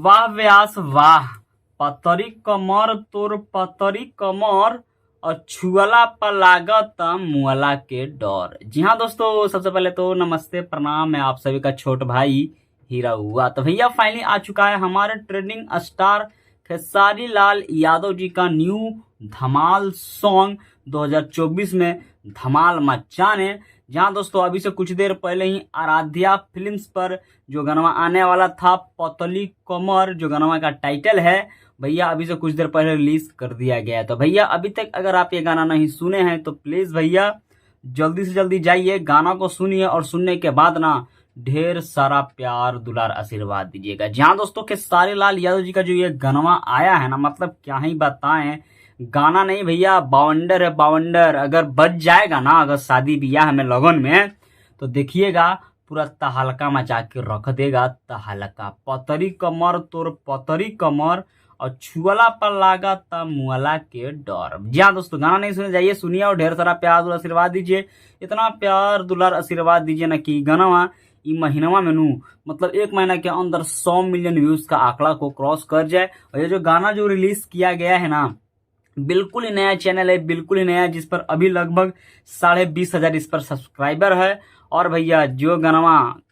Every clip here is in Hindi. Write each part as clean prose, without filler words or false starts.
वाह व्यास वाह, पतरी कमर तोर पतरी कमर और छुअला पर लागत मुअला के डर। जी हाँ दोस्तों, सबसे पहले तो नमस्ते प्रणाम, मैं आप सभी का छोट भाई हीरा हुआ। तो भैया फाइनली आ चुका है हमारे ट्रेंडिंग स्टार खेसारी लाल यादव जी का न्यू धमाल सॉन्ग 2024 में धमाल मचाने। जहां दोस्तों अभी से कुछ देर पहले ही आराध्या फिल्म्स पर जो गाना आने वाला था पतली कमर, जो गाना का टाइटल है, भैया अभी से कुछ देर पहले रिलीज कर दिया गया है। तो भैया अभी तक अगर आप ये गाना नहीं सुने हैं तो प्लीज भैया जल्दी से जल्दी जाइए, गाना को सुनिए और सुनने के बाद ना ढेर सारा प्यार दुलार आशीर्वाद दीजिएगा। जहां दोस्तों खेसारी लाल यादव जी का जो ये गाना आया है ना, मतलब क्या ही बताएं, गाना नहीं भैया बावंडर है बावंडर। अगर बच जाएगा ना, अगर शादी ब्याह में लगन में, तो देखिएगा पूरा तहलका मचा के रख देगा। तहलका पतरी कमर तोर पतरी कमर और छुअला पर लागा ता मुअला के डर। जी हाँ दोस्तों, गाना नहीं सुने जाइए, सुनिए और ढेर सारा प्यार दुलार आशीर्वाद दीजिए। इतना प्यार दुलार आशीर्वाद दीजिए ना कि गाना ई महीना में नू मतलब एक महीना के अंदर 100 मिलियन व्यूज का आंकड़ा को क्रॉस कर जाए। और ये जो गाना जो रिलीज किया गया है ना, बिल्कुल ही नया चैनल है, बिल्कुल ही नया, जिस पर अभी लगभग 20,500 इस पर सब्सक्राइबर है। और भैया जो गाना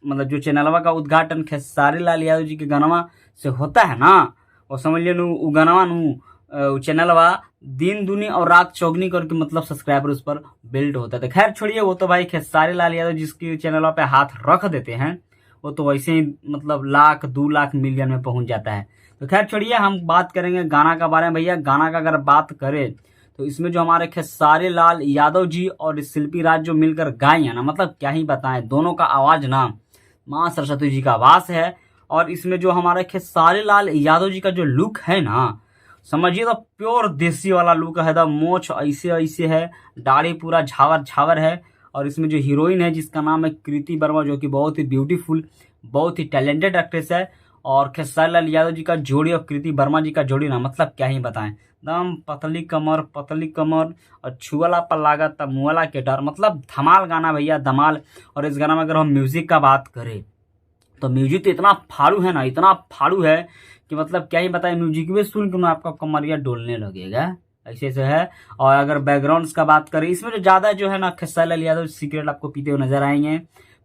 मतलब जो चैनलवा का उद्घाटन खेसारी लाल यादव जी के गाना से होता है ना, वो समझ लियो उ गाना चैनलवा दिन दुनी और रात चौगनी करके मतलब सब्सक्राइबर उस पर बिल्ड होता है। तो खैर छोड़िए, वो तो भाई खेसारी लाल यादव जिसकी चैनलवा पे हाथ रख देते हैं, वो तो वैसे ही मतलब 1,00,000-2,00,000 मिलियन में पहुंच जाता है। तो खैर छोड़िए, हम बात करेंगे गाना का बारे में। भैया गाना का अगर बात करें तो इसमें जो हमारे खेसारी लाल यादव जी और शिल्पी राज जो मिलकर गाए हैं ना, मतलब क्या ही बताएं, दोनों का आवाज ना माँ सरस्वती जी का आवाज है। और इसमें जो हमारे खेसारी लाल यादव जी का जो लुक है ना, समझिए तो प्योर देसी वाला लुक है। मोछ ऐसे ऐसे है, दाढ़ी पूरा झावर झावर है। और इसमें जो हीरोइन है जिसका नाम है कृति वर्मा, जो कि बहुत ही ब्यूटीफुल, बहुत ही टैलेंटेड एक्ट्रेस है। और खेसारी लाल यादव जी का जोड़ी और कृति वर्मा जी का जोड़ी ना, मतलब क्या ही बताएं, एकदम पतली कमर और छुअला पर लागत तब मुअला के डर। मतलब धमाल गाना भैया, धमाल। और इस गाना में अगर हम म्यूजिक का बात करें तो म्यूजिक तो इतना फाड़ू है ना, इतना फाड़ू है कि मतलब क्या ही बताएं, म्यूजिक भी सुन के आपका कमरिया डोलने लगेगा, ऐसे से है। और अगर बैकग्राउंड्स का बात करें, इसमें जो ज्यादा जो है ना खेसारी लाल यादव सिगरेट आपको पीते हुए नजर आएंगे,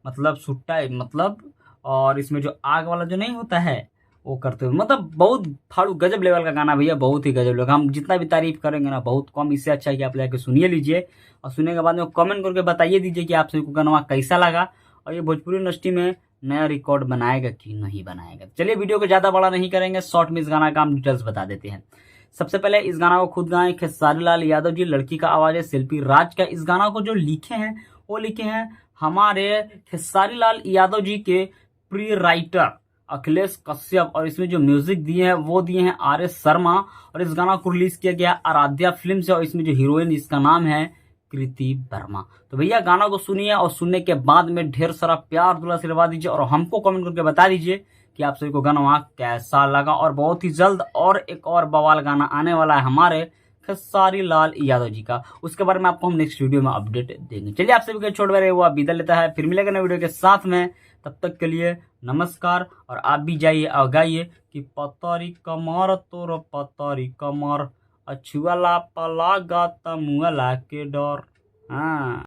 मतलब सुट्टा मतलब। और इसमें जो आग वाला जो नहीं होता है वो करते हुए, मतलब बहुत फाड़ू गजब लेवल का गाना भैया, बहुत ही गजब लेवल। हम जितना भी तारीफ करेंगे ना बहुत कम, इससे अच्छा है कि आप लेके सुनिए लीजिए। और सुनने के बाद में कमेंट करके बताइए दीजिए कि आप सभी को गाना कैसा लगा और ये भोजपुरी इंडस्ट्री में नया रिकॉर्ड बनाएगा कि नहीं बनाएगा। चलिए वीडियो को ज्यादा बड़ा नहीं करेंगे, शॉर्ट में इस गाना का हम डिटेल्स बता देते हैं। सबसे पहले इस गाना को खुद गाए खेसारी लाल यादव जी, लड़की का आवाज है शिल्पी राज का। इस गाना को जो लिखे हैं वो लिखे हैं हमारे खेसारी लाल यादव जी के प्री राइटर अखिलेश कश्यप। और इसमें जो म्यूजिक दिए हैं वो दिए हैं RS शर्मा। और इस गाना को रिलीज किया गया आराध्या फिल्म से। और इसमें जो हीरोइन जिसका नाम है कृति वर्मा। तो भैया गाना को सुनिए और सुनने के बाद में ढेर सारा प्यार दुलार आशीर्वाद दीजिए और हमको कमेंट करके बता दीजिए कि आप सभी को गाना कैसा लगा। और बहुत ही जल्द और एक और बवाल गाना आने वाला है हमारे खेसारी लाल यादव जी का, उसके बारे में आपको हम नेक्स्ट वीडियो में अपडेट देंगे। चलिए आप सभी को छोड़ रहे हुआ विदा लेता है, फिर मिलेगा नए वीडियो के साथ में। तब तक के लिए नमस्कार। और आप भी जाइए और गाइए कि पतरी कमर तोर पतरी कमर, अछुअला पला गाता मुअला के डर। हाँ।